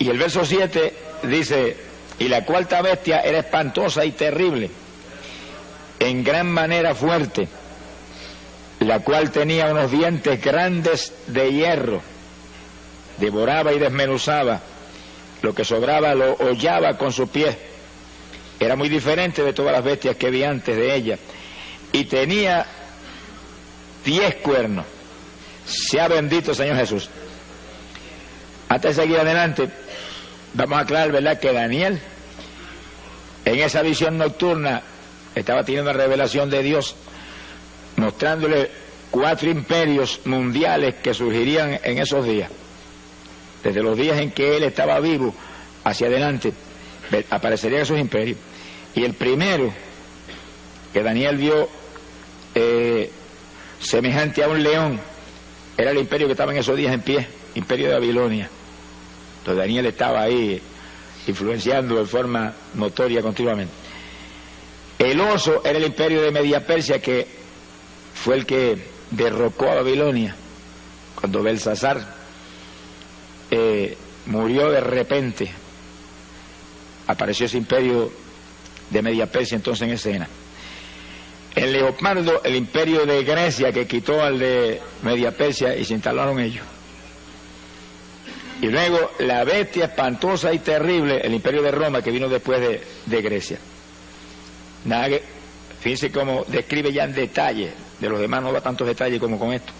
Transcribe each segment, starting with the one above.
Y el verso 7 dice: y la cuarta bestia era espantosa y terrible, en gran manera fuerte, la cual tenía unos dientes grandes de hierro, devoraba y desmenuzaba, lo que sobraba lo hollaba con sus pies. Era muy diferente de todas las bestias que vi antes de ella, y tenía 10 cuernos. Sea bendito Señor Jesús. Antes de seguir adelante, vamos a aclarar, ¿verdad?, que Daniel, en esa visión nocturna, estaba teniendo una revelación de Dios, mostrándole 4 imperios mundiales que surgirían en esos días. Desde los días en que él estaba vivo hacia adelante, aparecerían esos imperios. Y el primero que Daniel vio semejante a un león era el imperio que estaba en esos días en pie, imperio de Babilonia. Entonces Daniel estaba ahí influenciando de forma notoria continuamente. El oso era el imperio de Media Persia, que fue el que derrocó a Babilonia cuando Belsasar murió de repente. Apareció ese imperio de Media Persia entonces en escena. El leopardo, el imperio de Grecia, que quitó al de Media Persia y se instalaron ellos. Y luego la bestia espantosa y terrible, el imperio de Roma, que vino después de Grecia. Nada que, fíjense cómo describe ya en detalle, de los demás no da tantos detalles como con esto.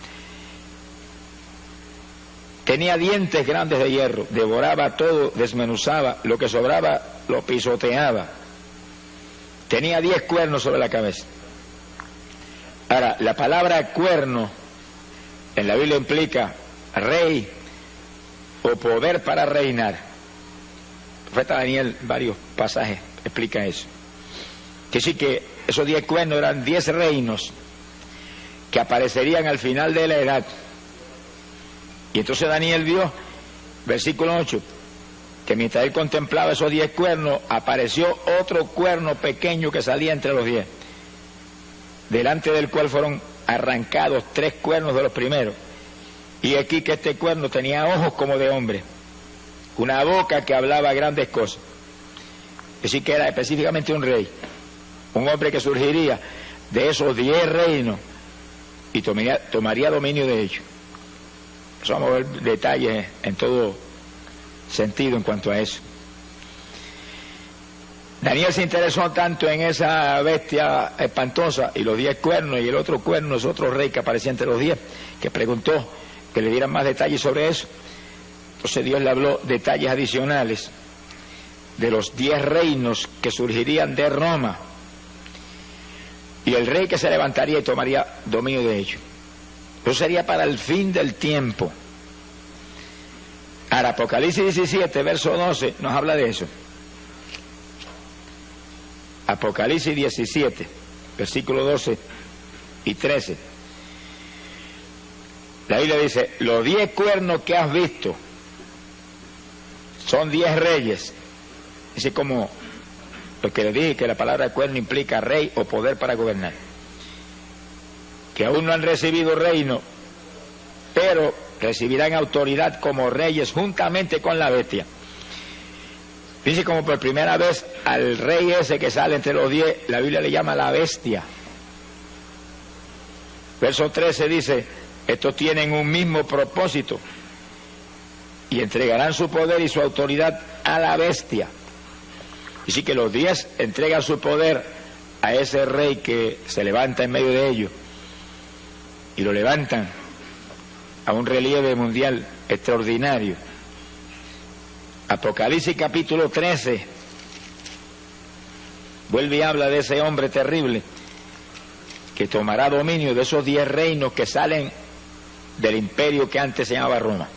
Tenía dientes grandes de hierro, devoraba todo, desmenuzaba, lo que sobraba lo pisoteaba. Tenía 10 cuernos sobre la cabeza. Ahora, la palabra cuerno en la Biblia implica rey o poder para reinar. El profeta Daniel, varios pasajes explica eso. Que sí, que esos 10 cuernos eran 10 reinos que aparecerían al final de la edad. Y entonces Daniel vio, versículo 8, que mientras él contemplaba esos 10 cuernos, apareció otro cuerno pequeño que salía entre los 10, delante del cual fueron arrancados 3 cuernos de los primeros. Y aquí que este cuerno tenía ojos como de hombre, una boca que hablaba grandes cosas. Es decir, que era específicamente un rey, un hombre que surgiría de esos 10 reinos y tomaría dominio de ellos. Eso vamos a ver detalles en todo sentido en cuanto a eso. Daniel se interesó tanto en esa bestia espantosa y los 10 cuernos y el otro cuerno es otro rey que aparecía entre los 10, que preguntó que le dieran más detalles sobre eso. Entonces Dios le habló detalles adicionales de los 10 reinos que surgirían de Roma y el rey que se levantaría y tomaría dominio de ellos. Eso sería para el fin del tiempo. Ahora, Apocalipsis 17, verso 12, nos habla de eso. Apocalipsis 17, versículos 12 y 13. La Biblia dice: los 10 cuernos que has visto son 10 reyes. Dice, como lo que le dije, que la palabra cuerno implica rey o poder para gobernar, que aún no han recibido reino, pero recibirán autoridad como reyes juntamente con la bestia. Dice, como por primera vez al rey ese que sale entre los 10, la Biblia le llama la bestia. Verso 13 dice: estos tienen un mismo propósito y entregarán su poder y su autoridad a la bestia. Así que los 10 entregan su poder a ese rey que se levanta en medio de ellos, y lo levantan a un relieve mundial extraordinario. Apocalipsis capítulo 13 vuelve y habla de ese hombre terrible que tomará dominio de esos 10 reinos que salen del imperio que antes se llamaba Roma.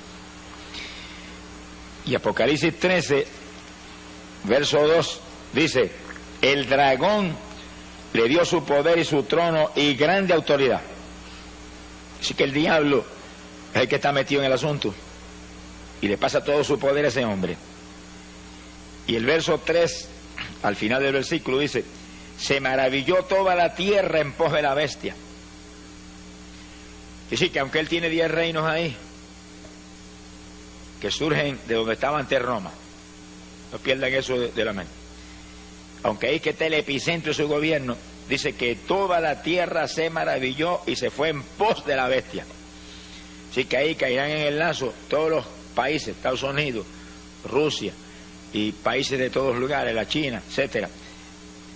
Y Apocalipsis 13, verso 2, dice: el dragón le dio su poder y su trono y grande autoridad. Así que el diablo es el que está metido en el asunto y le pasa todo su poder a ese hombre. Y el verso 3, al final del versículo, dice: se maravilló toda la tierra en pos de la bestia. Y sí, que aunque él tiene 10 reinos ahí, que surgen de donde estaba antes Roma. No pierdan eso de la mente. Aunque ahí que está el epicentro de su gobierno, dice que toda la tierra se maravilló y se fue en pos de la bestia. Así que ahí caerán en el lazo todos los países, Estados Unidos, Rusia y países de todos lugares, la China, etcétera.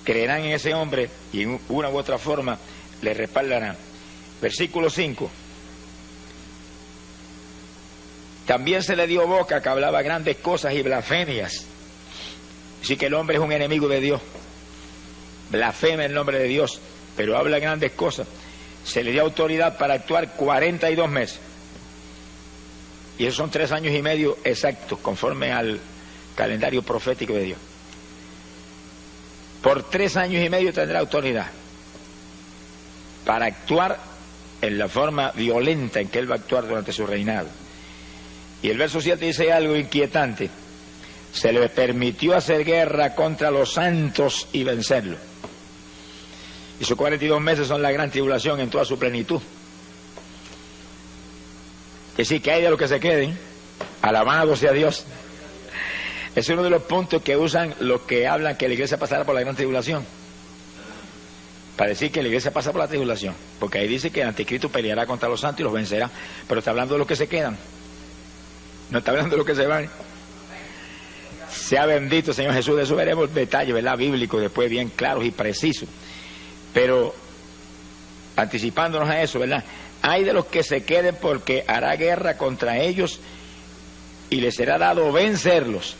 Creerán en ese hombre y en una u otra forma le respaldarán. Versículo 5. También se le dio boca que hablaba grandes cosas y blasfemias. Así que el hombre es un enemigo de Dios. Blasfema el nombre de Dios, pero habla grandes cosas. Se le dio autoridad para actuar 42 meses. Y esos son 3 años y medio exactos, conforme al calendario profético de Dios. Por 3 años y medio tendrá autoridad para actuar en la forma violenta en que él va a actuar durante su reinado. Y el verso 7 dice algo inquietante. Se le permitió hacer guerra contra los santos y vencerlos. Y sus 42 meses son la gran tribulación en toda su plenitud. Es decir, que hay de los que se queden, alabado sea Dios. Es uno de los puntos que usan los que hablan que la iglesia pasará por la gran tribulación. Para decir que la iglesia pasa por la tribulación. Porque ahí dice que el anticristo peleará contra los santos y los vencerá. Pero está hablando de los que se quedan. No está hablando de los que se van. Sea bendito, Señor Jesús. De eso veremos detalles, ¿verdad? Bíblicos, después bien claros y precisos. Pero, anticipándonos a eso, ¿verdad? Hay de los que se queden porque hará guerra contra ellos y les será dado vencerlos.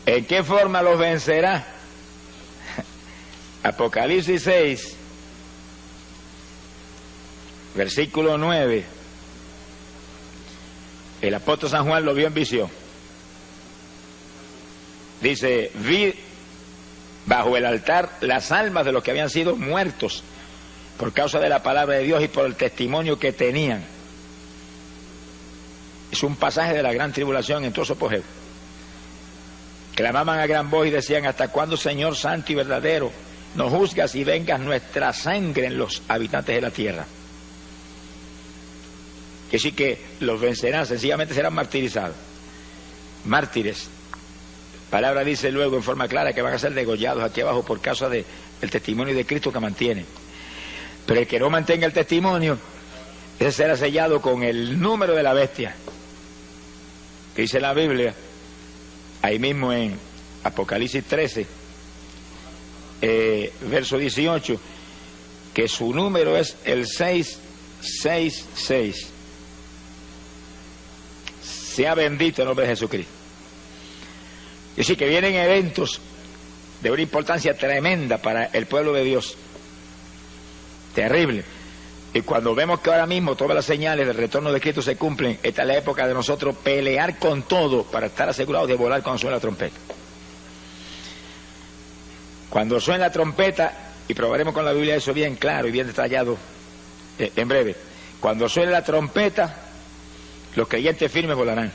¿En qué forma los vencerá? Apocalipsis 6, versículo 9. El apóstol San Juan lo vio en visión. Dice, vi bajo el altar las almas de los que habían sido muertos por causa de la palabra de Dios y por el testimonio que tenían. Es un pasaje de la gran tribulación en todo su apogeo. Clamaban a gran voz y decían, ¿hasta cuándo, Señor santo y verdadero, nos juzgas y vengas nuestra sangre en los habitantes de la tierra? Que sí que los vencerán, sencillamente serán martirizados. Mártires. Palabra dice luego en forma clara que van a ser degollados aquí abajo por causa del testimonio de Cristo que mantienen. Pero el que no mantenga el testimonio, ese será sellado con el número de la bestia. Que dice la Biblia, ahí mismo en Apocalipsis 13, verso 18, que su número es el 666. Sea bendito el nombre de Jesucristo. Es decir, que vienen eventos de una importancia tremenda para el pueblo de Dios. Terrible. Y cuando vemos que ahora mismo todas las señales del retorno de Cristo se cumplen, esta es la época de nosotros pelear con todo para estar asegurados de volar cuando suene la trompeta. Cuando suene la trompeta, y probaremos con la Biblia eso bien claro y bien detallado en breve, cuando suene la trompeta, los creyentes firmes volarán.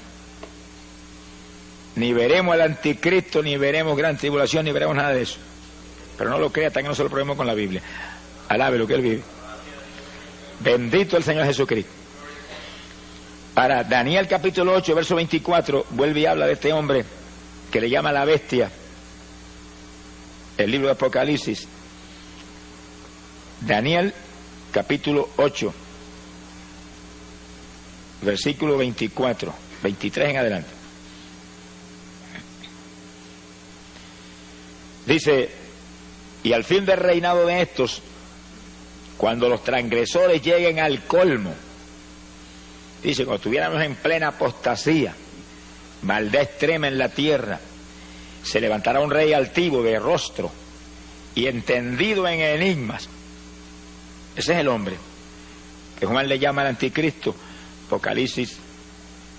Ni veremos al anticristo, ni veremos gran tribulación, ni veremos nada de eso. Pero no lo crea hasta que no se lo probemos con la Biblia. Alabe lo que él vive. Bendito el Señor Jesucristo. Para Daniel capítulo 8, verso 24, vuelve y habla de este hombre que le llama la bestia. El libro de Apocalipsis. Daniel capítulo 8, versículo 24, 23 en adelante. Dice, y al fin del reinado de estos, cuando los transgresores lleguen al colmo, dice, cuando estuviéramos en plena apostasía, maldad extrema en la tierra, se levantará un rey altivo de rostro y entendido en enigmas. Ese es el hombre que Juan le llama al anticristo, Apocalipsis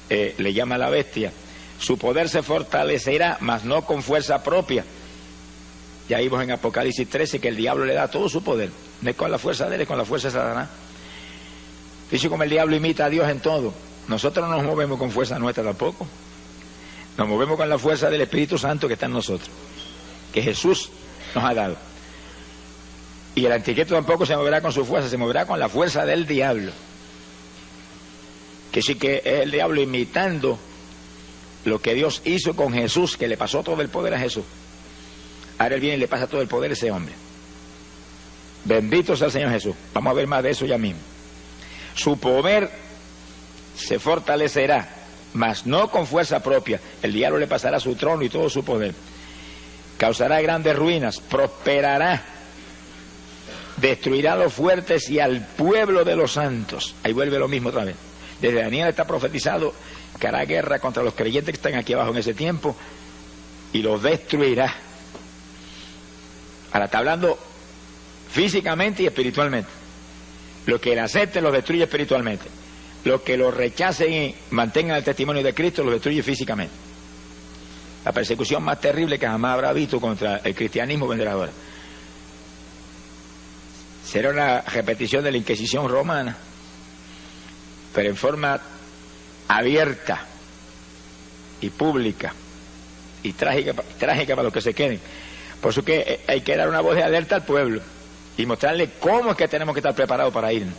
le llama a la bestia. Su poder se fortalecerá, mas no con fuerza propia. Ya vimos en Apocalipsis 13 que el diablo le da todo su poder. No es con la fuerza de él, es con la fuerza de Satanás. Dice como el diablo imita a Dios en todo. Nosotros no nos movemos con fuerza nuestra tampoco. Nos movemos con la fuerza del Espíritu Santo que está en nosotros, que Jesús nos ha dado. Y el anticristo tampoco se moverá con su fuerza, se moverá con la fuerza del diablo, que Que sí que es el diablo imitando lo que Dios hizo con Jesús, que le pasó todo el poder a Jesús. Ahora él viene y le pasa todo el poder a ese hombre. Bendito sea el Señor Jesús. Vamos a ver más de eso ya mismo. Su poder se fortalecerá, mas no con fuerza propia. El diablo le pasará su trono y todo su poder. Causará grandes ruinas, prosperará, destruirá a los fuertes y al pueblo de los santos. Ahí vuelve lo mismo otra vez. Desde Daniel está profetizado que hará guerra contra los creyentes que están aquí abajo en ese tiempo y los destruirá. Ahora está hablando físicamente y espiritualmente. Los que le acepten los destruye espiritualmente. Los que lo rechacen y mantengan el testimonio de Cristo los destruye físicamente. La persecución más terrible que jamás habrá visto contra el cristianismo vendrá ahora. Será una repetición de la Inquisición romana, pero en forma abierta y pública y trágica para los que se queden. Por eso que hay que dar una voz de alerta al pueblo y mostrarle cómo es que tenemos que estar preparados para irnos,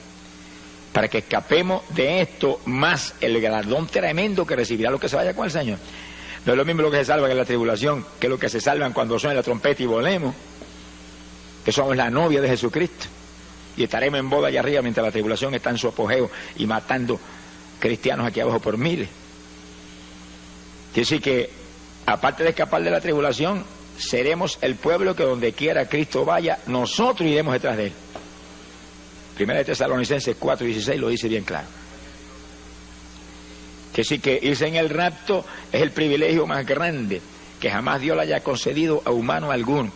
para que escapemos de esto, más el galardón tremendo que recibirá los que se vaya con el Señor. No es lo mismo lo que se salvan en la tribulación que lo que se salvan cuando suene la trompeta y volemos, que somos la novia de Jesucristo y estaremos en boda allá arriba mientras la tribulación está en su apogeo y matando cristianos aquí abajo por miles. Quiere decir que aparte de escapar de la tribulación, seremos el pueblo que donde quiera Cristo vaya, nosotros iremos detrás de él. Primera de Tesalonicenses 4:16 lo dice bien claro. Que sí, que irse en el rapto es el privilegio más grande que jamás Dios le haya concedido a humano alguno.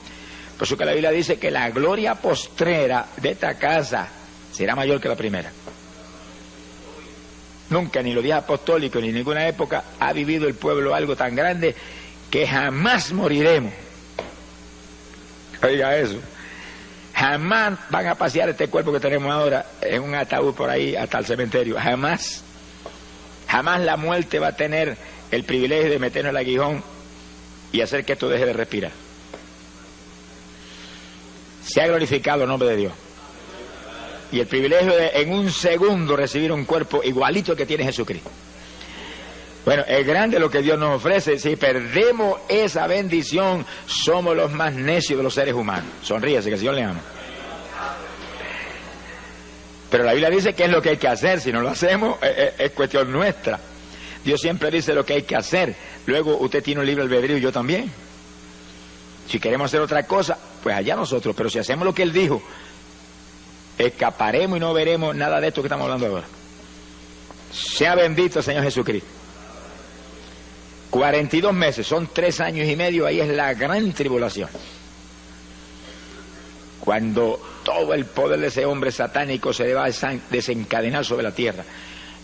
Por eso que la Biblia dice que la gloria postrera de esta casa será mayor que la primera. Nunca, ni los días apostólicos, ni en ninguna época ha vivido el pueblo algo tan grande que jamás moriremos. Oiga eso. Jamás van a pasear este cuerpo que tenemos ahora en un ataúd por ahí hasta el cementerio. Jamás. Jamás la muerte va a tener el privilegio de meternos el aguijón y hacer que esto deje de respirar. Se ha glorificado el nombre de Dios. Y el privilegio de en un segundo recibir un cuerpo igualito que tiene Jesucristo. Bueno, es grande lo que Dios nos ofrece. Si perdemos esa bendición, somos los más necios de los seres humanos. Sonríese, que el Señor le ama. Pero la Biblia dice que es lo que hay que hacer. Si no lo hacemos, es cuestión nuestra. Dios siempre dice lo que hay que hacer. Luego usted tiene un libre albedrío y yo también. Si queremos hacer otra cosa, pues allá nosotros. Pero si hacemos lo que Él dijo, escaparemos y no veremos nada de esto que estamos hablando ahora. Sea bendito el Señor Jesucristo. 42 meses, son 3 años y medio, ahí es la gran tribulación. Cuando todo el poder de ese hombre satánico se va a desencadenar sobre la tierra.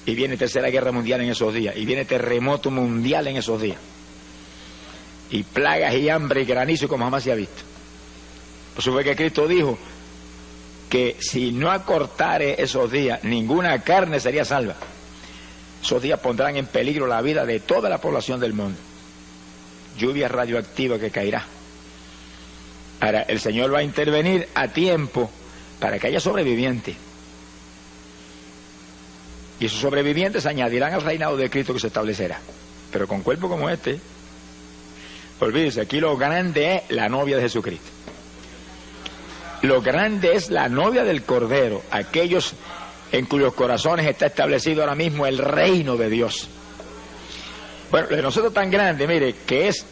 Y viene tercera guerra mundial en esos días. Y viene terremoto mundial en esos días. Y plagas y hambre y granizo como jamás se ha visto. Por eso fue que Cristo dijo que si no acortare esos días, ninguna carne sería salva. Esos días pondrán en peligro la vida de toda la población del mundo. Lluvia radioactiva que caerá. Ahora, el Señor va a intervenir a tiempo para que haya sobrevivientes. Y esos sobrevivientes se añadirán al reinado de Cristo que se establecerá. Pero con cuerpo como este, olvídese, aquí lo grande es la novia de Jesucristo. Lo grande es la novia del Cordero, aquellos en cuyos corazones está establecido ahora mismo el reino de Dios. Bueno, lo de nosotros tan grande, mire, que es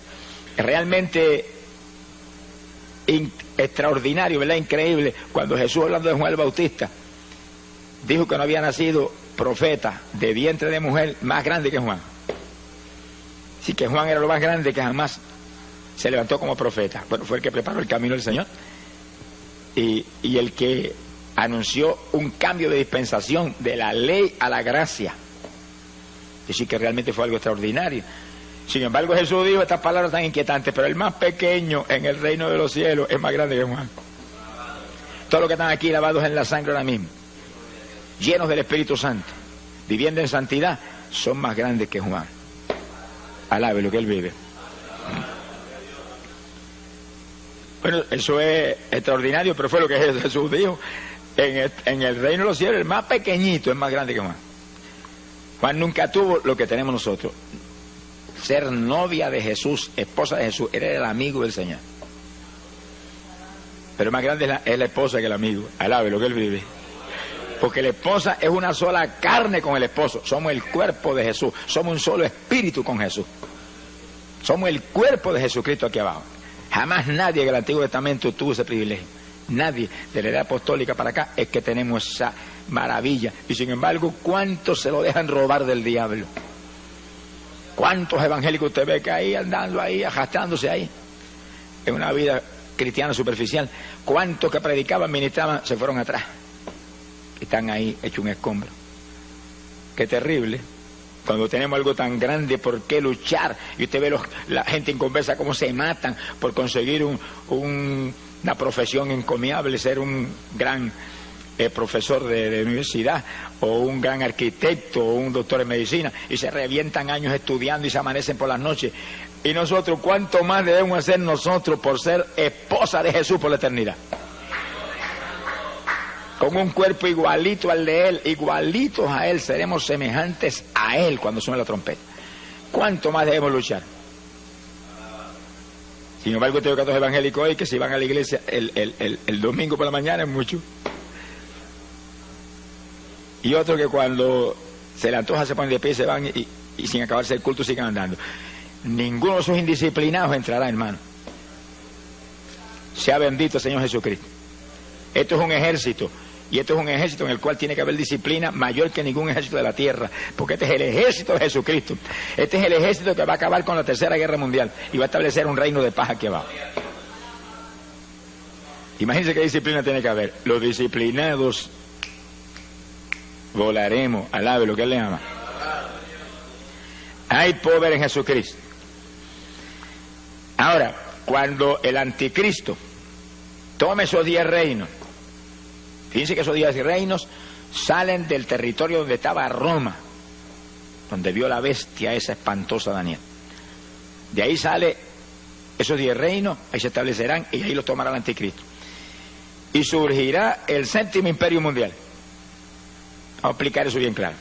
realmente extraordinario, ¿verdad? Increíble. Cuando Jesús, hablando de Juan el Bautista, dijo que no había nacido profeta de vientre de mujer más grande que Juan. Sí, que Juan era lo más grande que jamás se levantó como profeta. Bueno, fue el que preparó el camino del Señor y el que anunció un cambio de dispensación de la ley a la gracia. Y sí que realmente fue algo extraordinario. Sin embargo, Jesús dijo estas palabras tan inquietantes: pero el más pequeño en el reino de los cielos es más grande que Juan. Todos los que están aquí lavados en la sangre ahora mismo, llenos del Espíritu Santo, viviendo en santidad, son más grandes que Juan. Alabe lo que él vive. Bueno, eso es extraordinario, pero fue lo que Jesús dijo. En el reino de los cielos, el más pequeñito es más grande que Juan. Juan nunca tuvo lo que tenemos nosotros. Ser novia de Jesús, esposa de Jesús. Él era el amigo del Señor. Pero más grande es la esposa que el amigo. Alabe lo que él vive. Porque la esposa es una sola carne con el esposo. Somos el cuerpo de Jesús. Somos un solo espíritu con Jesús. Somos el cuerpo de Jesucristo aquí abajo. Jamás nadie en el Antiguo Testamento tuvo ese privilegio. Nadie de la edad apostólica para acá es que tenemos esa maravilla. Y sin embargo, ¿cuántos se lo dejan robar del diablo? ¿Cuántos evangélicos usted ve que ahí andando ahí, arrastrándose ahí? En una vida cristiana superficial. ¿Cuántos que predicaban, ministraban, se fueron atrás? Están ahí hecho un escombro. Qué terrible. Cuando tenemos algo tan grande, ¿por qué luchar? Y usted ve la gente inconversa cómo se matan por conseguir una profesión encomiable, ser un gran profesor de universidad, o un gran arquitecto, o un doctor en medicina, y se revientan años estudiando y se amanecen por las noches. Y nosotros, ¿cuánto más debemos hacer nosotros por ser esposa de Jesús por la eternidad? Con un cuerpo igualito al de Él, igualitos a Él, seremos semejantes a Él cuando suene la trompeta. ¿Cuánto más debemos luchar? Sin embargo, tengo casos evangélicos hoy que si van a la iglesia el domingo por la mañana es mucho. Y otros que cuando se le antoja se ponen de pie y se van y sin acabarse el culto siguen andando. Ninguno de esos indisciplinados entrará, hermano. Sea bendito el Señor Jesucristo. Esto es un ejército. Y esto es un ejército en el cual tiene que haber disciplina mayor que ningún ejército de la tierra, porque este es el ejército de Jesucristo. Este es el ejército que va a acabar con la Tercera Guerra Mundial y va a establecer un reino de paz aquí abajo. Imagínense qué disciplina tiene que haber. Los disciplinados volaremos, alabe lo que Él le ama. Hay poder en Jesucristo. Ahora, cuando el anticristo tome esos 10 reinos, fíjense que esos 10 reinos salen del territorio donde estaba Roma, donde vio la bestia esa espantosa Daniel. De ahí sale esos 10 reinos, ahí se establecerán y ahí los tomará el anticristo. Y surgirá el 7º imperio mundial. Vamos a explicar eso bien claro.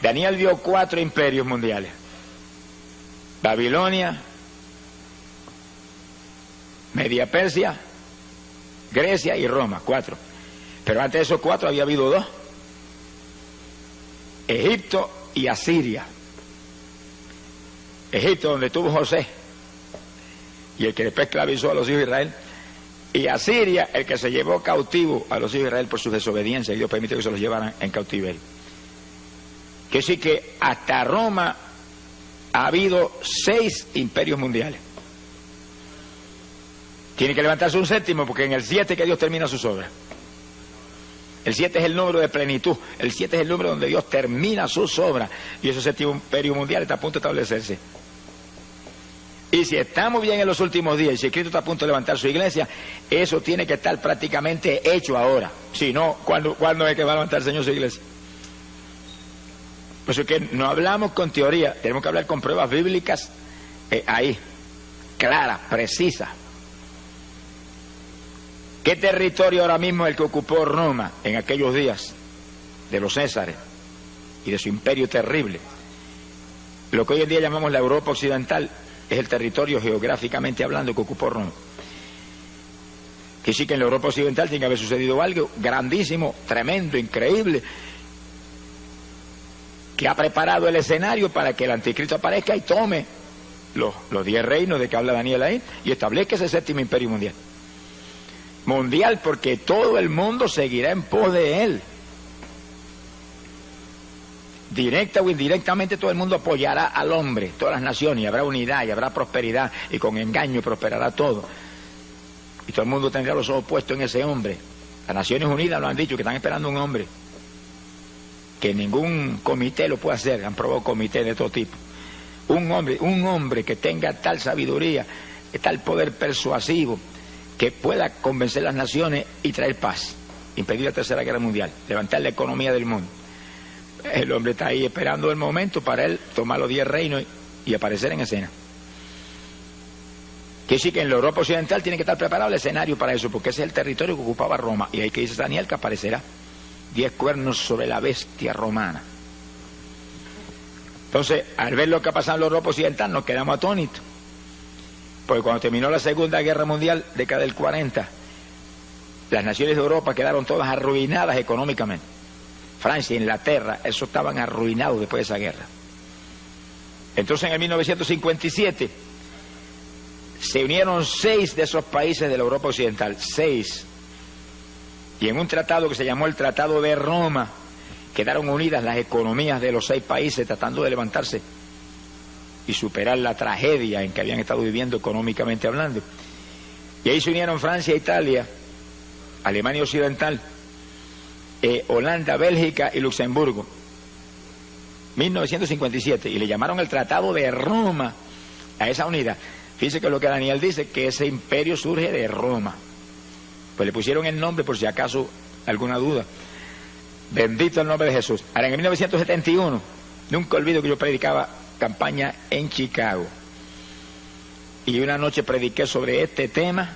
Daniel vio 4 imperios mundiales: Babilonia, Media Persia, Grecia y Roma, 4. Pero antes de esos 4 había habido 2: Egipto y Asiria. Egipto, donde estuvo José y el que después esclavizó a los hijos de Israel, y Asiria, el que se llevó cautivo a los hijos de Israel por su desobediencia, y Dios permitió que se los llevaran en cautiverio. Que sí que hasta Roma ha habido 6 imperios mundiales. Tiene que levantarse un 7º, porque en el 7 que Dios termina sus obras. El 7 es el número de plenitud. El 7 es el número donde Dios termina sus obras. Y ese 7º imperio mundial está a punto de establecerse. Y si estamos bien en los últimos días, y si Cristo está a punto de levantar su iglesia, eso tiene que estar prácticamente hecho ahora. Si no, ¿cuándo es que va a levantar el Señor su iglesia? Por eso que no hablamos con teoría, tenemos que hablar con pruebas bíblicas ahí, claras, precisas. ¿Qué territorio ahora mismo es el que ocupó Roma en aquellos días de los Césares y de su imperio terrible? Lo que hoy en día llamamos la Europa occidental es el territorio geográficamente hablando que ocupó Roma. Que sí que en la Europa occidental tiene que haber sucedido algo grandísimo, tremendo, increíble, que ha preparado el escenario para que el anticristo aparezca y tome los 10 reinos de que habla Daniel ahí y establezca ese 7º imperio mundial. Mundial, porque todo el mundo seguirá en pos de él. Directa o indirectamente todo el mundo apoyará al hombre, todas las naciones, y habrá unidad y habrá prosperidad, y con engaño prosperará todo. Y todo el mundo tendrá los ojos puestos en ese hombre. Las Naciones Unidas lo han dicho, que están esperando un hombre, que ningún comité lo puede hacer, han probado comités de todo tipo. Un hombre que tenga tal sabiduría, tal poder persuasivo, que pueda convencer a las naciones y traer paz, impedir la Tercera Guerra Mundial, levantar la economía del mundo. El hombre está ahí esperando el momento para él tomar los 10 reinos y aparecer en escena. Que sí que en la Europa occidental tiene que estar preparado el escenario para eso, porque ese es el territorio que ocupaba Roma, y ahí que dice Daniel que aparecerá 10 cuernos sobre la bestia romana. Entonces, al ver lo que ha pasado en la Europa Occidental, nos quedamos atónitos. Porque cuando terminó la Segunda Guerra Mundial, década del 40, las naciones de Europa quedaron todas arruinadas económicamente. Francia, Inglaterra, esos estaban arruinados después de esa guerra. Entonces, en el 1957, se unieron 6 de esos países de la Europa Occidental, 6. Y en un tratado que se llamó el Tratado de Roma, quedaron unidas las economías de los 6 países tratando de levantarse y superar la tragedia en que habían estado viviendo económicamente hablando. Y ahí se unieron Francia, Italia, Alemania Occidental, Holanda, Bélgica y Luxemburgo. 1957, y le llamaron el Tratado de Roma a esa unidad. Fíjese que lo que Daniel dice, que ese imperio surge de Roma. Pues le pusieron el nombre por si acaso alguna duda. Bendito el nombre de Jesús. Ahora, en 1971, nunca olvido que yo predicaba campaña en Chicago. Y una noche prediqué sobre este tema,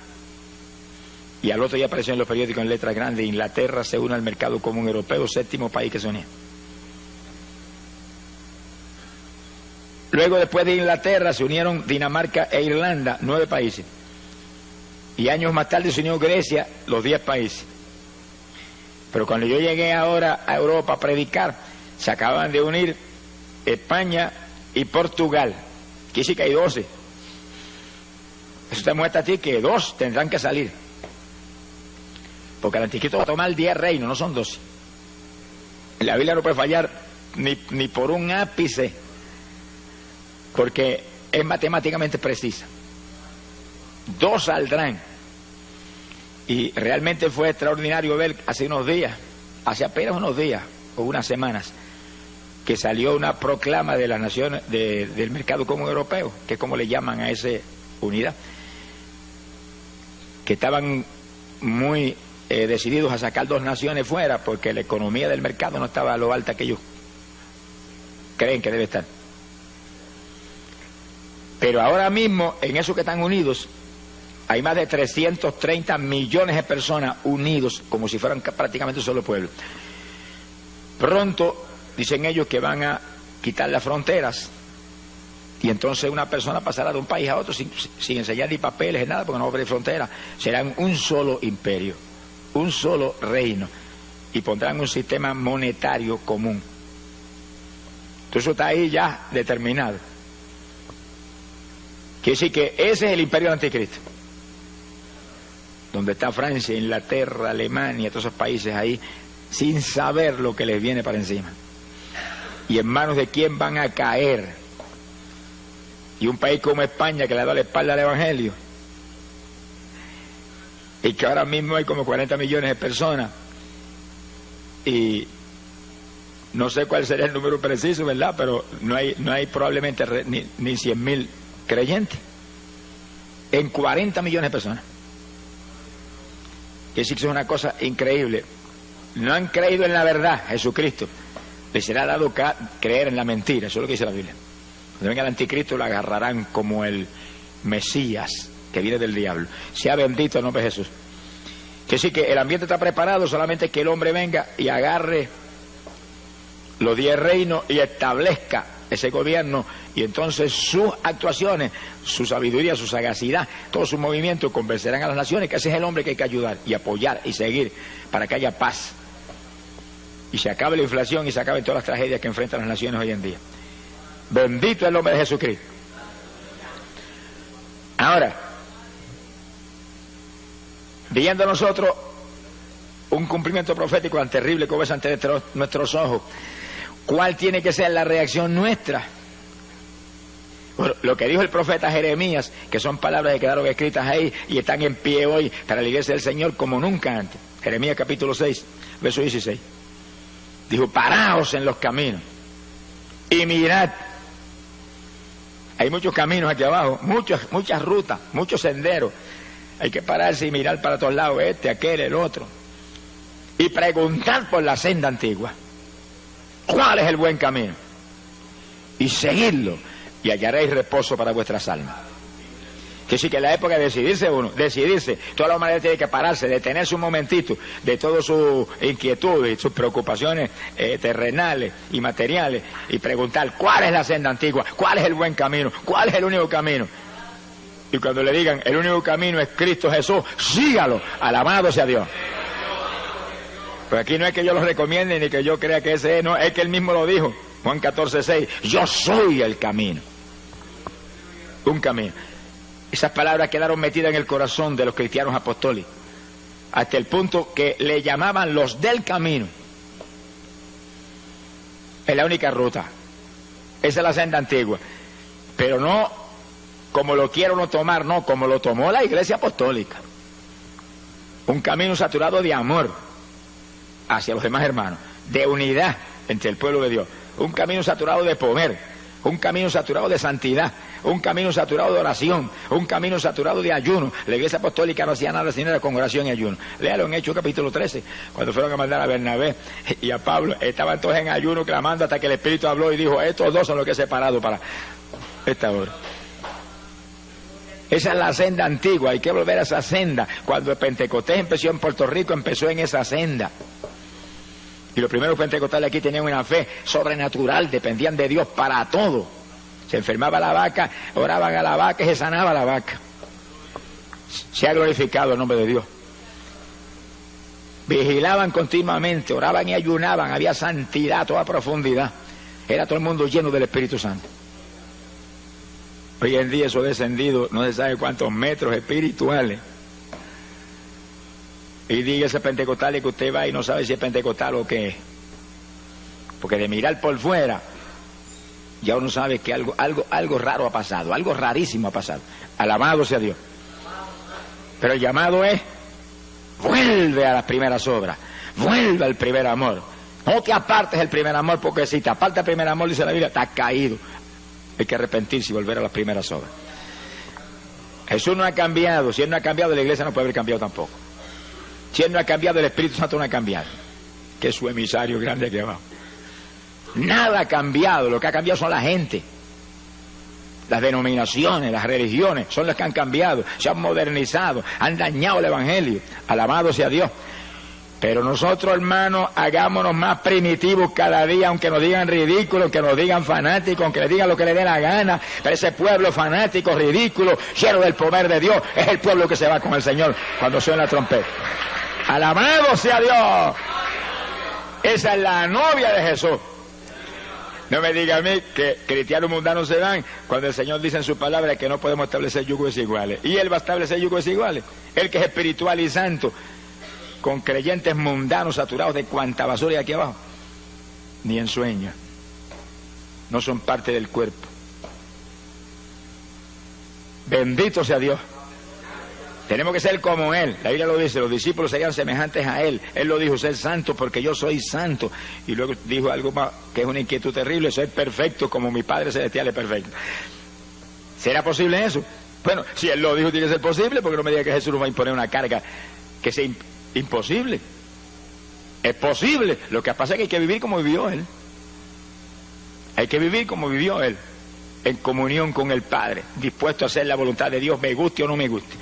y al otro día apareció en los periódicos en letras grandes: Inglaterra se une al mercado común europeo, 7º país que se unía. Luego, después de Inglaterra, se unieron Dinamarca e Irlanda, 9 países. Y años más tarde se unió Grecia, los 10 países. Pero cuando yo llegué ahora a Europa a predicar, se acaban de unir España y Portugal. Aquí sí que hay 12. Eso te muestra a ti que 2 tendrán que salir. Porque el anticristo va a tomar 10 reinos, no son 12. La Biblia no puede fallar ni por un ápice, porque es matemáticamente precisa. 2 saldrán. Y realmente fue extraordinario ver hace apenas unos días o unas semanas, que salió una proclama de las naciones del mercado común europeo, que es como le llaman a esa unidad, que estaban muy decididos a sacar 2 naciones fuera, porque la economía del mercado no estaba a lo alta que ellos creen que debe estar. Pero ahora mismo, en eso que están unidos, hay más de 330 millones de personas unidos, como si fueran prácticamente un solo pueblo. Pronto, dicen ellos, que van a quitar las fronteras, y entonces una persona pasará de un país a otro sin enseñar ni papeles, ni nada, porque no va a haber fronteras. Serán un solo imperio, un solo reino, y pondrán un sistema monetario común. Entonces eso está ahí ya determinado. Quiere decir que ese es el imperio del anticristo, donde está Francia, Inglaterra, Alemania, todos esos países ahí, sin saber lo que les viene para encima. ¿Y en manos de quién van a caer? Y un país como España, que le da la espalda al Evangelio, y que ahora mismo hay como 40 millones de personas, y no sé cuál sería el número preciso, ¿verdad? Pero no hay probablemente ni 100.000 creyentes en 40 millones de personas. Que sí que es una cosa increíble. No han creído en la verdad, Jesucristo. Les será dado creer en la mentira. Eso es lo que dice la Biblia. Cuando venga el anticristo, lo agarrarán como el Mesías que viene del diablo. Sea bendito el nombre de Jesús. Que sí que el ambiente está preparado, solamente que el hombre venga y agarre los 10 reinos y establezca ese gobierno, y entonces sus actuaciones, su sabiduría, su sagacidad, todos sus movimientos convencerán a las naciones que ese es el hombre que hay que ayudar y apoyar y seguir para que haya paz y se acabe la inflación y se acaben todas las tragedias que enfrentan las naciones hoy en día. Bendito el nombre de Jesucristo. Ahora, viendo nosotros un cumplimiento profético tan terrible como es ante nuestros ojos, ¿cuál tiene que ser la reacción nuestra? Bueno, lo que dijo el profeta Jeremías, que son palabras que quedaron escritas ahí y están en pie hoy para la iglesia del Señor como nunca antes. Jeremías capítulo 6, verso 16. Dijo: paraos en los caminos y mirad. Hay muchos caminos aquí abajo, muchas rutas, muchos senderos. Hay que pararse y mirar para todos lados, aquel, el otro. Y preguntar por la senda antigua. ¿Cuál es el buen camino? Y seguidlo, y hallaréis reposo para vuestras almas. Que sí, que en la época de decidirse, toda la humanidad tiene que pararse, detenerse un momentito de todas sus inquietudes y sus preocupaciones terrenales y materiales y preguntar cuál es la senda antigua, cuál es el buen camino, cuál es el único camino. Y cuando le digan el único camino es Cristo Jesús, sígalo, alabado sea Dios. Pues aquí no es que yo lo recomiende ni que yo crea que ese es, no, es que él mismo lo dijo, Juan 14:6, yo soy el camino. Un camino. Esas palabras quedaron metidas en el corazón de los cristianos apostólicos, hasta el punto que le llamaban los del camino. Es la única ruta, esa es la senda antigua, pero no como lo quiero no tomar, no, como lo tomó la Iglesia apostólica. Un camino saturado de amor hacia los demás hermanos, de unidad entre el pueblo de Dios, un camino saturado de poder, un camino saturado de santidad, un camino saturado de oración, un camino saturado de ayuno. La Iglesia apostólica no hacía nada sino era con oración y ayuno. Léalo en Hechos capítulo 13, cuando fueron a mandar a Bernabé y a Pablo, estaban todos en ayuno clamando hasta que el Espíritu habló y dijo, estos dos son los que he separado para esta hora. Esa es la senda antigua, hay que volver a esa senda. Cuando el Pentecostés empezó en Puerto Rico, empezó en esa senda. Y los primeros pentecostales aquí tenían una fe sobrenatural, dependían de Dios para todo. Se enfermaba la vaca, oraban a la vaca y se sanaba la vaca. Se ha glorificado el nombre de Dios. Vigilaban continuamente, oraban y ayunaban, había santidad, toda profundidad. Era todo el mundo lleno del Espíritu Santo. Hoy en día eso ha descendido no se sabe cuántos metros espirituales. Y diga ese pentecostal que usted va y no sabe si es pentecostal o qué es. Porque de mirar por fuera, ya uno sabe que algo raro ha pasado, algo rarísimo ha pasado. Alabado sea Dios. Pero el llamado es, vuelve a las primeras obras, vuelve al primer amor. No te apartes del primer amor, porque si te apartas del primer amor, dice la Biblia, estás caído. Hay que arrepentirse y volver a las primeras obras. Jesús no ha cambiado. Si Él no ha cambiado, la iglesia no puede haber cambiado tampoco. Si Él no ha cambiado, el Espíritu Santo no ha cambiado, que es su emisario grande aquí abajo. Nada ha cambiado. Lo que ha cambiado son la gente. Las denominaciones, las religiones son las que han cambiado, se han modernizado, han dañado el Evangelio. Alabado sea Dios. Pero nosotros, hermanos, hagámonos más primitivos cada día, aunque nos digan ridículos, aunque nos digan fanáticos, aunque les digan lo que les dé la gana. Pero ese pueblo fanático, ridículo, lleno del poder de Dios, es el pueblo que se va con el Señor cuando suena la trompeta. ¡Alabado sea Dios! Esa es la novia de Jesús. No me diga a mí que cristianos mundanos se van cuando el Señor dice en su palabra que no podemos establecer yugos desiguales. Y Él va a establecer yugos desiguales. Él que es espiritual y santo, con creyentes mundanos saturados de cuanta basura hay aquí abajo. Ni en sueños. No son parte del cuerpo. Bendito sea Dios. Tenemos que ser como Él. La Biblia lo dice, los discípulos serían semejantes a Él. Él lo dijo, ser santo porque yo soy santo. Y luego dijo algo más, que es una inquietud terrible, ser perfecto como mi Padre Celestial es perfecto. ¿Será posible eso? Bueno, si Él lo dijo, tiene que ser posible, porque no me diga que Jesús nos va a imponer una carga que sea imposible. Es posible. Lo que pasa es que hay que vivir como vivió Él. Hay que vivir como vivió Él, en comunión con el Padre, dispuesto a hacer la voluntad de Dios, me guste o no me guste.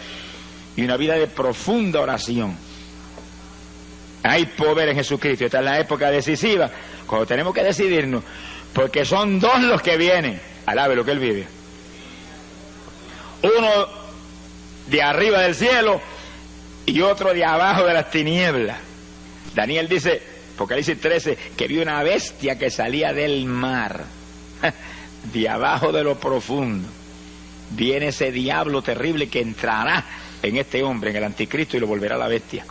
Y una vida de profunda oración. Hay poder en Jesucristo. Esta es la época decisiva, cuando tenemos que decidirnos, porque son dos los que vienen. Alabe lo que Él vive. Uno de arriba del cielo y otro de abajo de las tinieblas. Daniel dice, Apocalipsis 13, que vio una bestia que salía del mar, de abajo de lo profundo. Viene ese diablo terrible que entrará en este hombre, en el anticristo, y lo volverá a la bestia.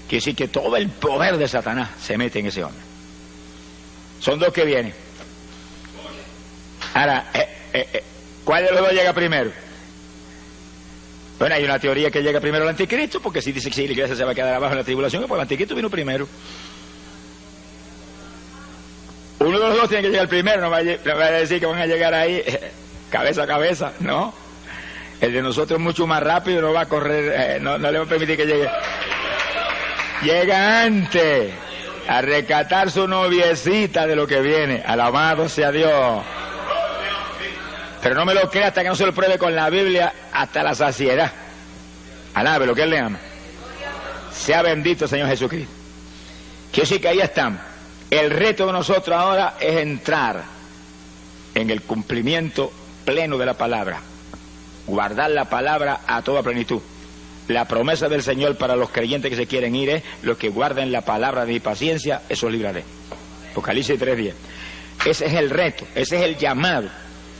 Quiere decir que todo el poder de Satanás se mete en ese hombre. Son dos que vienen. Ahora, ¿cuál de los dos llega primero? Bueno, hay una teoría que llega primero el anticristo, porque si dice que si la iglesia se va a quedar abajo en la tribulación, pues el anticristo vino primero. Uno de los dos tiene que llegar primero, no va a decir que van a llegar ahí cabeza a cabeza, no. El de nosotros es mucho más rápido, no va a correr, no le va a permitir que llegue. Llega antes a rescatar su noviecita de lo que viene. Alabado sea Dios. Pero no me lo crea hasta que no se lo pruebe con la Biblia hasta la saciedad. Alabe lo que Él le ama. Sea bendito el Señor Jesucristo. Quiero decir que ahí estamos. El reto de nosotros ahora es entrar en el cumplimiento pleno de la palabra. Guardar la palabra a toda plenitud. La promesa del Señor para los creyentes que se quieren ir es: los que guarden la palabra de mi paciencia, esos libraré. Apocalipsis 3:10. Ese es el reto, ese es el llamado.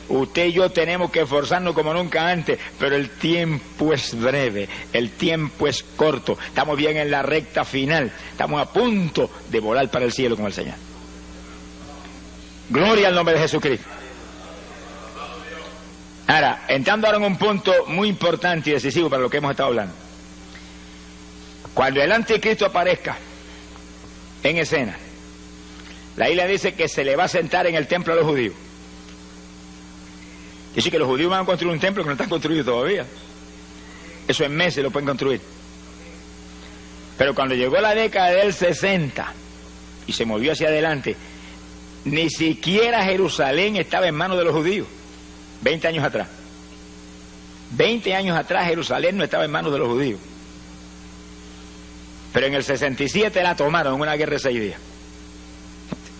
Usted y yo tenemos que esforzarnos como nunca antes, pero el tiempo es breve, el tiempo es corto. Estamos bien en la recta final, estamos a punto de volar para el cielo con el Señor. Gloria al nombre de Jesucristo. Ahora, entrando ahora en un punto muy importante y decisivo para lo que hemos estado hablando. Cuando el anticristo aparezca en escena, la Biblia dice que se le va a sentar en el templo a los judíos. Dice que los judíos van a construir un templo que no está construido todavía. Eso en meses lo pueden construir. Pero cuando llegó la década del 60 y se movió hacia adelante, ni siquiera Jerusalén estaba en manos de los judíos. 20 años atrás. 20 años atrás Jerusalén no estaba en manos de los judíos. Pero en el 67 la tomaron en una guerra de 6 días.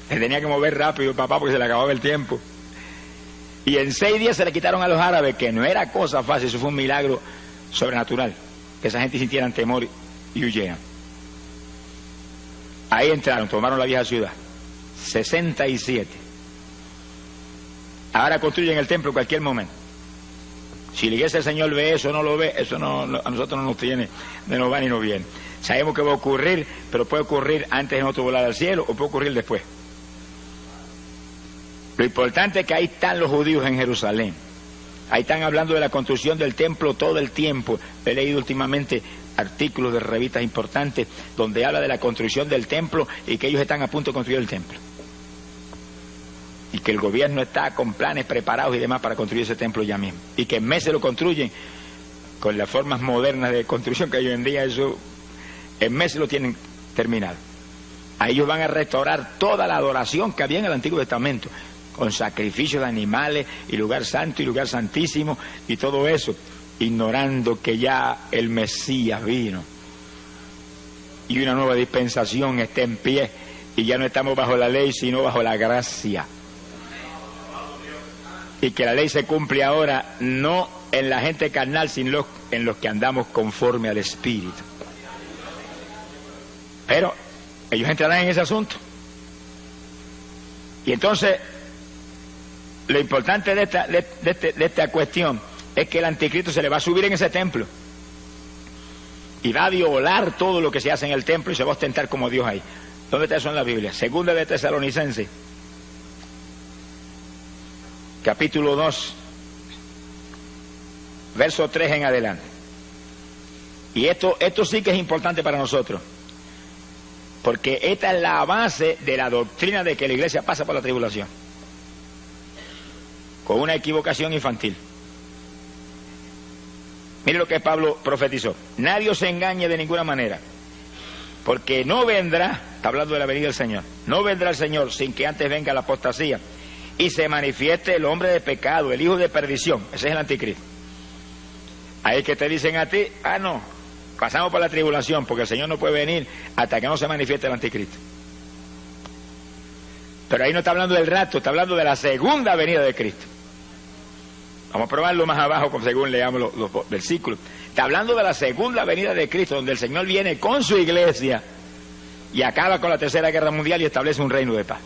Se tenía que mover rápido, papá, porque se le acababa el tiempo. Y en 6 días se le quitaron a los árabes, que no era cosa fácil, eso fue un milagro sobrenatural, que esa gente sintieran temor y huyeran. Ahí entraron, tomaron la vieja ciudad. 67. Ahora construyen el templo en cualquier momento. Si la iglesia del Señor ve eso o no lo ve, eso no, a nosotros no nos tiene, no nos va ni nos viene. Sabemos que va a ocurrir, pero puede ocurrir antes de nosotros volar al cielo o puede ocurrir después. Lo importante es que ahí están los judíos en Jerusalén. Ahí están hablando de la construcción del templo todo el tiempo. He leído últimamente artículos de revistas importantes donde habla de la construcción del templo y que ellos están a punto de construir el templo. Y que el gobierno está con planes preparados y demás para construir ese templo ya mismo. Y que en meses lo construyen con las formas modernas de construcción que hay hoy en día, eso en meses lo tienen terminado. A ellos van a restaurar toda la adoración que había en el Antiguo Testamento, con sacrificios de animales y lugar santo y lugar santísimo y todo eso, ignorando que ya el Mesías vino y una nueva dispensación está en pie y ya no estamos bajo la ley sino bajo la gracia, y que la ley se cumple ahora no en la gente carnal sino en los que andamos conforme al Espíritu. Pero ellos entrarán en ese asunto. Y entonces lo importante de esta cuestión es que el anticristo se le va a subir en ese templo y va a violar todo lo que se hace en el templo y se va a ostentar como Dios ahí. ¿Dónde está eso en la Biblia? Segunda de Tesalonicenses, capítulo 2, verso 3 en adelante. Y esto sí que es importante para nosotros, porque esta es la base de la doctrina de que la iglesia pasa por la tribulación, con una equivocación infantil. Mire lo que Pablo profetizó: nadie os engañe de ninguna manera, porque no vendrá, está hablando de la venida del Señor, no vendrá el Señor sin que antes venga la apostasía y se manifieste el hombre de pecado, el hijo de perdición. Ese es el anticristo. Ahí que te dicen a ti: ah, no, pasamos por la tribulación porque el Señor no puede venir hasta que no se manifieste el anticristo. Pero ahí no está hablando del rapto, está hablando de la segunda venida de Cristo. Vamos a probarlo más abajo según leamos los versículos. Está hablando de la segunda venida de Cristo, donde el Señor viene con su iglesia y acaba con la tercera guerra mundial y establece un reino de paz.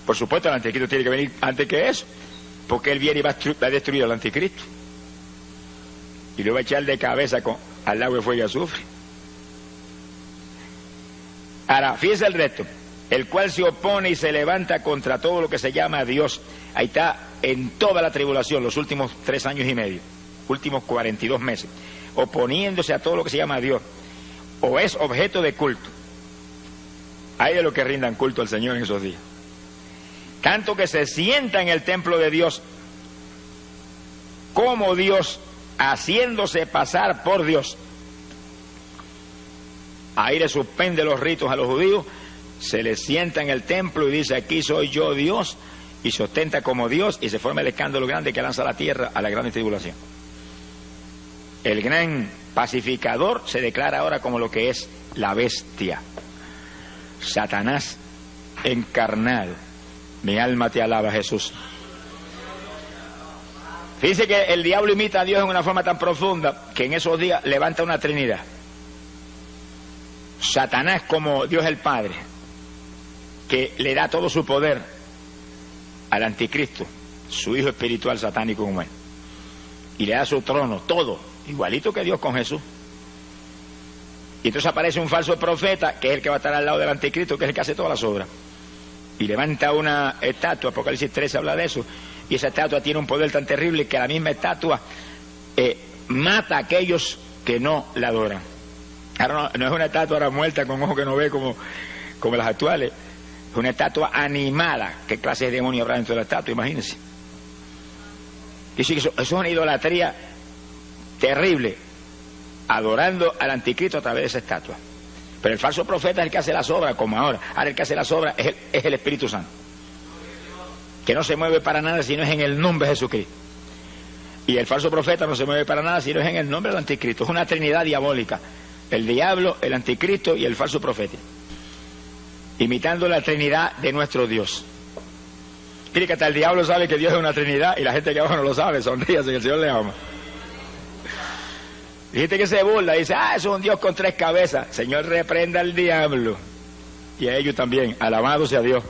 Por supuesto, el anticristo tiene que venir antes que eso, porque él viene y va a destruir al anticristo y lo va a echar de cabeza al lago de fuego y azufre. Ahora, fíjese el resto: el cual se opone y se levanta contra todo lo que se llama Dios. Ahí está en toda la tribulación, los últimos 3 años y medio, últimos 42 meses, oponiéndose a todo lo que se llama Dios, o es objeto de culto. Hay de los que rindan culto al Señor en esos días. Tanto que se sienta en el templo de Dios como Dios, haciéndose pasar por Dios. Ahí le suspende los ritos a los judíos, se les sienta en el templo y dice: aquí soy yo Dios, y se ostenta como Dios y se forma el escándalo grande que lanza a la tierra a la gran tribulación. El gran pacificador se declara ahora como lo que es la bestia, Satanás encarnado. Mi alma te alaba, Jesús. Fíjense que el diablo imita a Dios en una forma tan profunda que en esos días levanta una trinidad. Satanás como Dios el Padre, que le da todo su poder al anticristo, su hijo espiritual satánico como él, y le da su trono, todo, igualito que Dios con Jesús. Y entonces aparece un falso profeta, que es el que va a estar al lado del anticristo, que es el que hace todas las obras, y levanta una estatua. Apocalipsis 13 habla de eso, y esa estatua tiene un poder tan terrible que la misma estatua mata a aquellos que no la adoran. Ahora no es una estatua ahora muerta con ojos que no ve como las actuales, es una estatua animada. ¿Qué clase de demonio habrá dentro de la estatua? Imagínense. Dice que eso es una idolatría terrible, adorando al anticristo a través de esa estatua. Pero el falso profeta es el que hace las obras, como ahora. Ahora el que hace las obras es el Espíritu Santo, que no se mueve para nada si no es en el nombre de Jesucristo. Y el falso profeta no se mueve para nada si no es en el nombre del anticristo. Es una trinidad diabólica: el diablo, el anticristo y el falso profeta, imitando la trinidad de nuestro Dios. Mire que hasta el diablo sabe que Dios es una trinidad y la gente que abajo no lo sabe. Sonríase, que el Señor le ama. Y gente que se burla, dice: eso es un Dios con 3 cabezas. Señor, reprenda al diablo y a ellos también. Alabado sea Dios.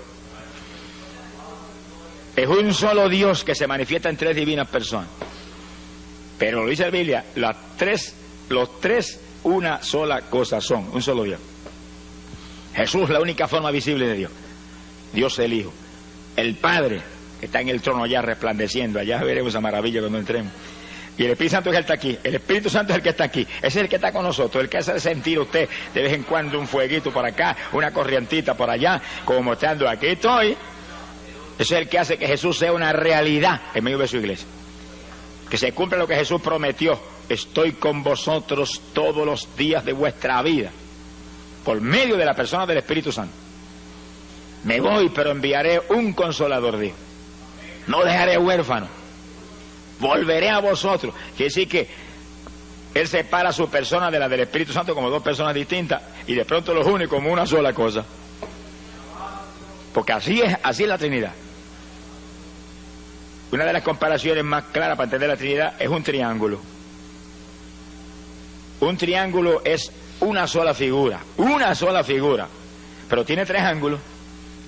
Es un solo Dios que se manifiesta en 3 divinas personas. Pero lo dice la Biblia, los tres una sola cosa son, un solo Dios. Jesús, la única forma visible de Dios. Dios el Hijo. El Padre, que está en el trono allá resplandeciendo. Allá veremos esa maravilla cuando entremos. Y el Espíritu Santo es el que está aquí. El Espíritu Santo es el que está aquí. Ese es el que está con nosotros, el que hace sentir a usted de vez en cuando un fueguito por acá, una corrientita por allá, como mostrando: aquí estoy. Ese es el que hace que Jesús sea una realidad en medio de su iglesia. Que se cumpla lo que Jesús prometió: estoy con vosotros todos los días de vuestra vida, por medio de la persona del Espíritu Santo. Me voy, pero enviaré un consolador, Dios. No dejaré huérfano. Volveré a vosotros. Quiere decir que Él separa a su persona de la del Espíritu Santo como 2 personas distintas, y de pronto los une como una sola cosa. Porque así es la Trinidad. Una de las comparaciones más claras para entender la Trinidad es un triángulo. Un triángulo es una sola figura, pero tiene 3 ángulos: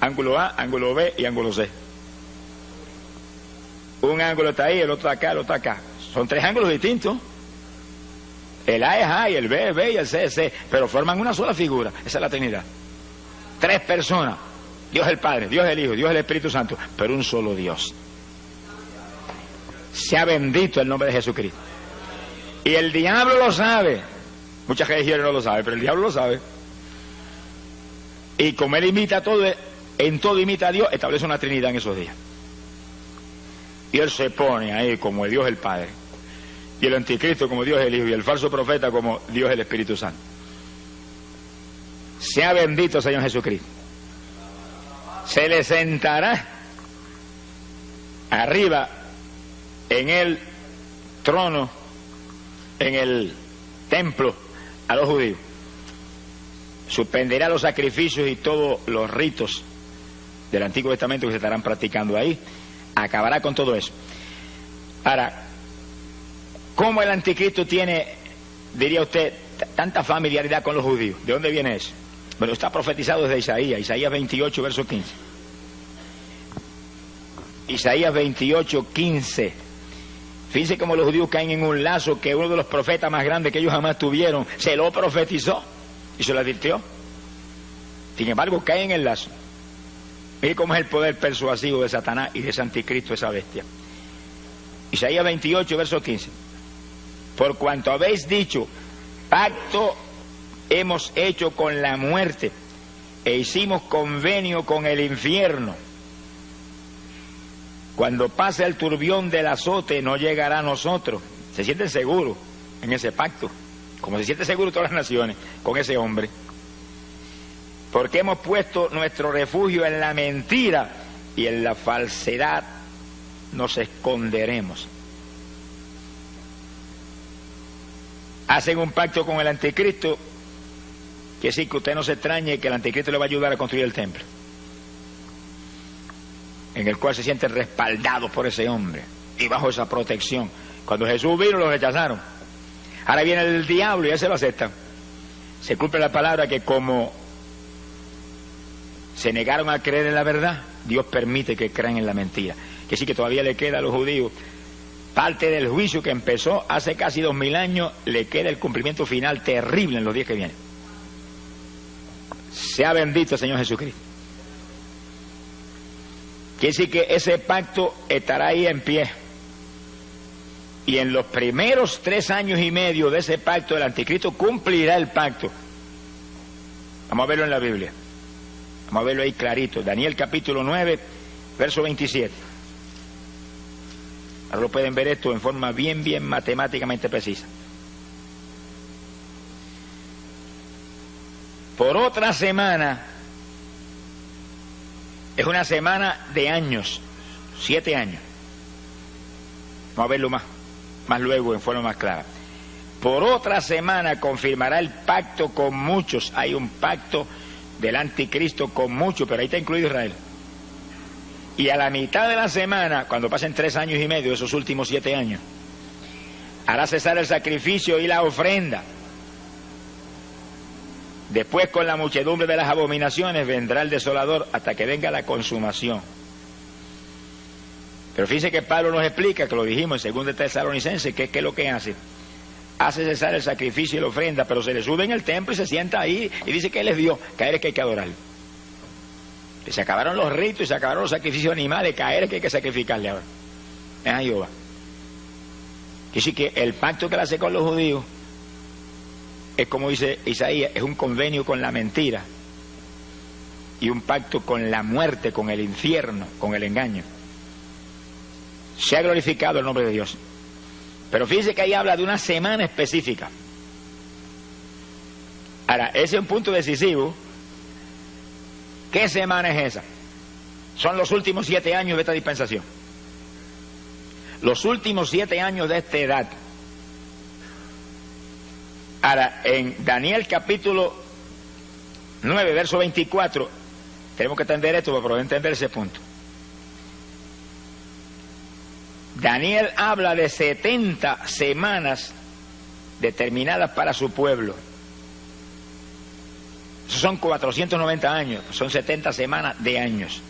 ángulo A, ángulo B y ángulo C. Un ángulo está ahí, el otro acá, el otro acá. Son 3 ángulos distintos. El A es A, y el B es B, y el C es C, pero forman una sola figura. Esa es la Trinidad. 3 personas: Dios el Padre, Dios el Hijo, Dios el Espíritu Santo, pero un solo Dios. Sea bendito el nombre de Jesucristo. Y el diablo lo sabe. Muchas religiones no lo saben, pero el diablo lo sabe. Y como él imita todo, en todo imita a Dios, establece una Trinidad en esos días. Y él se pone ahí como Dios el Padre, y el anticristo como Dios el Hijo, y el falso profeta como Dios el Espíritu Santo. Sea bendito Señor Jesucristo. Se le sentará arriba en el trono, en el templo, a los judíos. Suspenderá los sacrificios y todos los ritos del Antiguo Testamento que se estarán practicando ahí. Acabará con todo eso. Ahora, ¿cómo el anticristo tiene, diría usted, tanta familiaridad con los judíos? ¿De dónde viene eso? Bueno, está profetizado desde Isaías 28, verso 15. Isaías 28, 15. Fíjense cómo los judíos caen en un lazo que uno de los profetas más grandes que ellos jamás tuvieron se lo profetizó y se lo advirtió. Sin embargo, caen en el lazo. Mire cómo es el poder persuasivo de Satanás y de ese anticristo, esa bestia. Isaías 28, verso 15. Por cuanto habéis dicho: pacto hemos hecho con la muerte, e hicimos convenio con el infierno. Cuando pase el turbión del azote, no llegará a nosotros. Se sienten seguros en ese pacto, como se sienten seguros todas las naciones con ese hombre. Porque hemos puesto nuestro refugio en la mentira y en la falsedad nos esconderemos. Hacen un pacto con el anticristo, que sí, que usted no se extrañe que el anticristo le va a ayudar a construir el templo, en el cual se sienten respaldados por ese hombre y bajo esa protección. Cuando Jesús vino lo rechazaron. Ahora viene el diablo y ya se lo aceptan. Se cumple la palabra que como se negaron a creer en la verdad, Dios permite que crean en la mentira. Que sí, que todavía le queda a los judíos parte del juicio que empezó hace casi 2000 años, le queda el cumplimiento final terrible en los días que vienen. Sea bendito el Señor Jesucristo. Quiere decir que ese pacto estará ahí en pie. Y en los primeros 3 años y medio de ese pacto, el anticristo cumplirá el pacto. Vamos a verlo en la Biblia. Vamos a verlo ahí clarito. Daniel capítulo 9, verso 27. Ahora lo pueden ver esto en forma bien matemáticamente precisa. Por otra semana, es una semana de años, 7 años. Vamos a verlo más luego en forma más clara. Por otra semana confirmará el pacto con muchos. Hay un pacto del anticristo con muchos, pero ahí está incluido Israel. Y a la mitad de la semana, cuando pasen 3 años y medio, esos últimos 7 años, hará cesar el sacrificio y la ofrenda. Después, con la muchedumbre de las abominaciones, vendrá el desolador hasta que venga la consumación. Pero fíjense que Pablo nos explica, que lo dijimos en 2 Tesalonicenses, que es lo que hace. Hace cesar el sacrificio y la ofrenda, pero se le sube en el templo y se sienta ahí y dice que él es Dios, que a él es que hay que adorar. Que se acabaron los ritos y se acabaron los sacrificios animales, que a él es que hay que sacrificarle ahora. Es a Jehová. Que sí, que el pacto que él hace con los judíos es, como dice Isaías, es un convenio con la mentira y un pacto con la muerte, con el infierno, con el engaño. Se ha glorificado el nombre de Dios. Pero fíjense que ahí habla de una semana específica. Ahora, ese es un punto decisivo. ¿Qué semana es esa? Son los últimos 7 años de esta dispensación. Los últimos 7 años de esta edad. Ahora, en Daniel capítulo 9, verso 24, tenemos que entender esto para poder entender ese punto. Daniel habla de 70 semanas determinadas para su pueblo. Esos son 490 años, son 70 semanas de años.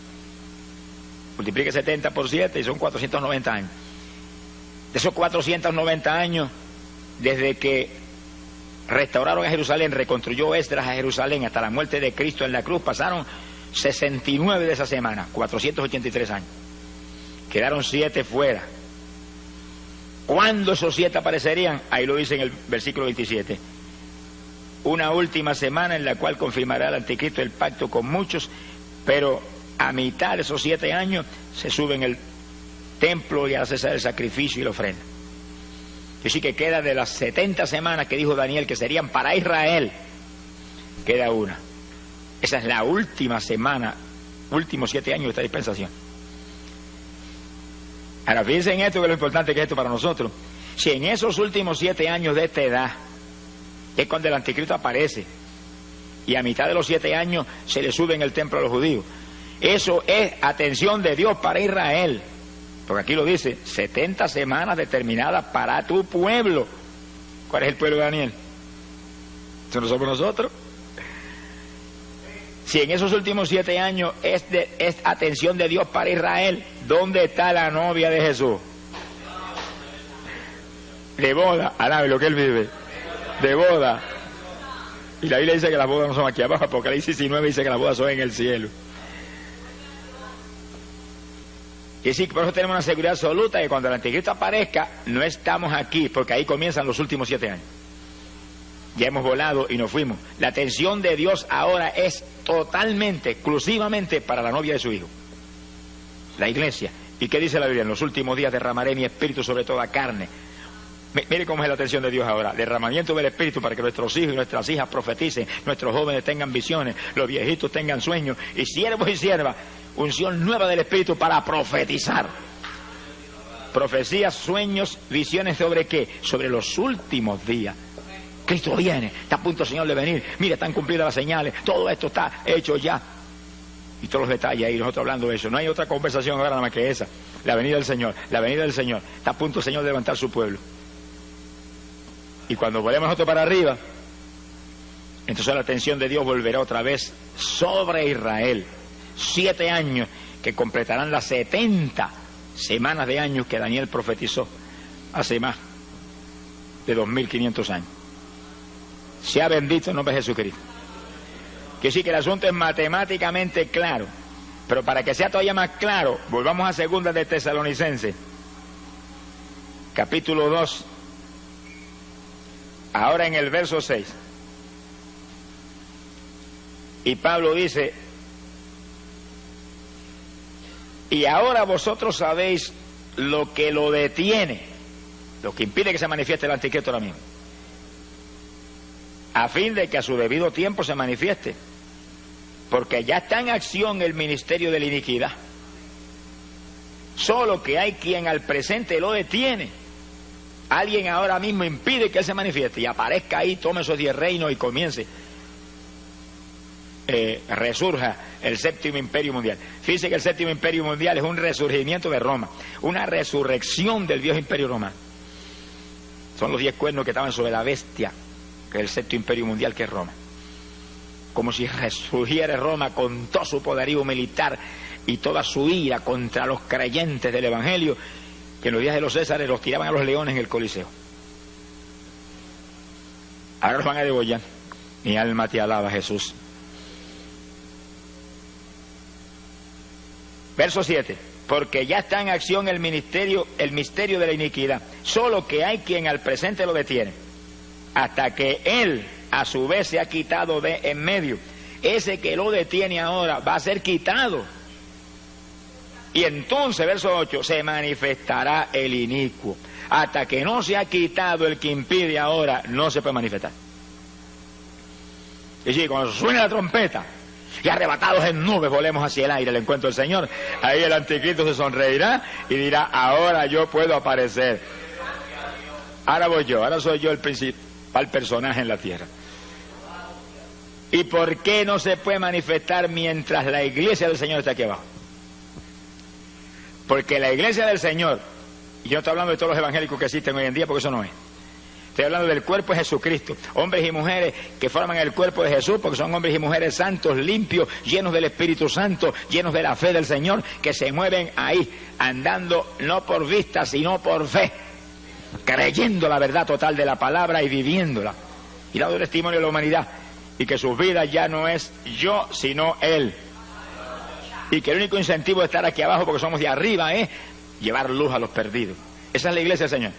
Multiplique 70 por 7 y son 490 años. De esos 490 años, desde que restauraron a Jerusalén, reconstruyó Esdras a Jerusalén hasta la muerte de Cristo en la cruz, pasaron 69 de esas semanas, 483 años. Quedaron 7 fuera. ¿Cuándo esos 7 aparecerían? Ahí lo dice en el versículo 27. Una última semana en la cual confirmará el anticristo el pacto con muchos, pero a mitad de esos 7 años se sube en el templo y hará cesar el sacrificio y la ofrenda. Así que queda de las 70 semanas que dijo Daniel que serían para Israel, queda una. Esa es la última semana, últimos 7 años de esta dispensación. Ahora fíjense en esto, que es lo importante que es esto para nosotros. Si en esos últimos 7 años de esta edad es cuando el anticristo aparece y a mitad de los 7 años se le sube en el templo a los judíos, eso es atención de Dios para Israel, porque aquí lo dice, 70 semanas determinadas para tu pueblo. ¿Cuál es el pueblo de Daniel? ¿Eso no somos nosotros? Si en esos últimos 7 años es atención de Dios para Israel, ¿dónde está la novia de Jesús? De boda, alabe lo que él vive, de boda. Y la Biblia dice que las bodas no son aquí abajo, Apocalipsis 19 dice que las bodas son en el cielo. Y sí, por eso tenemos una seguridad absoluta de que cuando el anticristo aparezca, no estamos aquí, porque ahí comienzan los últimos 7 años. Ya hemos volado y nos fuimos. La atención de Dios ahora es totalmente, exclusivamente para la novia de su Hijo, la iglesia. ¿Y qué dice la Biblia? En los últimos días derramaré mi espíritu sobre toda carne. Mire cómo es la atención de Dios ahora. Derramamiento del espíritu para que nuestros hijos y nuestras hijas profeticen, nuestros jóvenes tengan visiones, los viejitos tengan sueños, y siervos y siervas unción nueva del Espíritu para profetizar. Profecías, sueños, visiones, ¿sobre qué? Sobre los últimos días. Cristo viene, está a punto el Señor de venir, mira, están cumplidas las señales, todo esto está hecho ya. Y todos los detalles ahí, nosotros hablando de eso. No hay otra conversación ahora nada más que esa. La venida del Señor, la venida del Señor. Está a punto el Señor de levantar su pueblo. Y cuando volvemos nosotros para arriba, entonces la atención de Dios volverá otra vez sobre Israel. 7 años que completarán las 70 semanas de años que Daniel profetizó hace más de 2500 años. Sea bendito el nombre de Jesucristo. Que sí, que el asunto es matemáticamente claro, pero para que sea todavía más claro, volvamos a Segunda de Tesalonicenses, capítulo 2, ahora en el verso 6. Y Pablo dice: y ahora vosotros sabéis lo que lo detiene, lo que impide que se manifieste el anticristo ahora mismo, a fin de que a su debido tiempo se manifieste, porque ya está en acción el ministerio de la iniquidad, solo que hay quien al presente lo detiene. Alguien ahora mismo impide que él se manifieste y aparezca ahí, tome esos 10 reinos y comience, resurja el séptimo imperio mundial. Fíjense que el séptimo imperio mundial es un resurgimiento de Roma, una resurrección del viejo imperio romano. Son los 10 cuernos que estaban sobre la bestia, que es el séptimo imperio mundial, que es Roma. Como si resurgiera Roma con todo su poderío militar y toda su ira contra los creyentes del Evangelio, que en los días de los Césares los tiraban a los leones en el Coliseo. Ahora los van a degollar. Mi alma te alaba, Jesús. Verso 7. Porque ya está en acción el misterio de la iniquidad, solo que hay quien al presente lo detiene, hasta que él a su vez se ha quitado de en medio. Ese que lo detiene ahora va a ser quitado. Y entonces, verso 8, se manifestará el inicuo. Hasta que no se ha quitado el que impide ahora, no se puede manifestar. Y si cuando suene la trompeta y arrebatados en nubes volemos hacia el aire al encuentro del Señor, ahí el anticristo se sonreirá y dirá: ahora yo puedo aparecer. Ahora voy yo, ahora soy yo el principal personaje en la tierra. ¿Y por qué no se puede manifestar mientras la iglesia del Señor está aquí abajo? Porque la iglesia del Señor, y yo no estoy hablando de todos los evangélicos que existen hoy en día, porque eso no es. Estoy hablando del cuerpo de Jesucristo, hombres y mujeres que forman el cuerpo de Jesús, porque son hombres y mujeres santos, limpios, llenos del Espíritu Santo, llenos de la fe del Señor, que se mueven ahí, andando no por vista, sino por fe, creyendo la verdad total de la palabra y viviéndola, y dando testimonio a la humanidad, y que sus vidas ya no es yo, sino Él, y que el único incentivo de estar aquí abajo, porque somos de arriba, es llevar luz a los perdidos. Esa es la iglesia del Señor.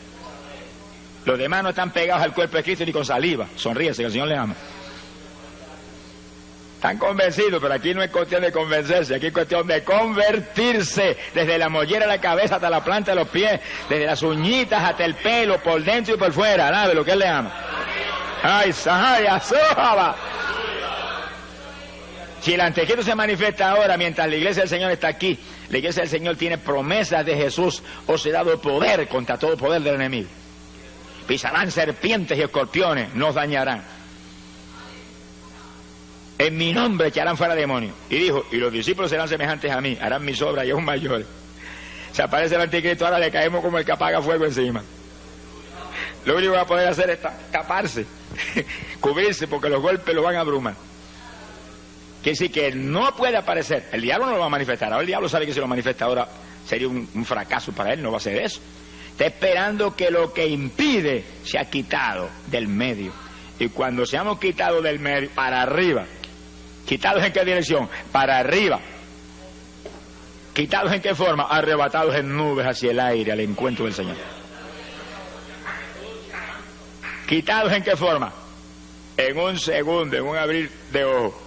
Los demás no están pegados al cuerpo de Cristo ni con saliva. Sonríese, que el Señor les ama. Están convencidos, pero aquí no es cuestión de convencerse, aquí es cuestión de convertirse, desde la mollera de la cabeza hasta la planta de los pies, desde las uñitas hasta el pelo, por dentro y por fuera. Alabe lo que Él le ama. ¡Ay, Sahaya, Sojaba! Si el anticristo se manifiesta ahora, mientras la iglesia del Señor está aquí, la iglesia del Señor tiene promesas de Jesús, os he dado poder contra todo poder del enemigo. Pisarán serpientes y escorpiones, no os dañarán. En mi nombre echarán fuera demonios. Y dijo: y los discípulos serán semejantes a mí, harán mis obras y aún mayores. Se aparece el anticristo, ahora le caemos como el que apaga fuego encima. Lo único que va a poder hacer es taparse, cubrirse, porque los golpes lo van a abrumar. Quiere decir que no puede aparecer. El diablo no lo va a manifestar. Ahora el diablo sabe que si lo manifiesta ahora sería un fracaso para él, no va a hacer eso. Está esperando que lo que impide se ha quitado del medio. Y cuando seamos quitados del medio, para arriba. ¿Quitados en qué dirección? Para arriba. ¿Quitados en qué forma? Arrebatados en nubes hacia el aire, al encuentro del Señor. ¿Quitados en qué forma? En un segundo, en un abrir de ojos.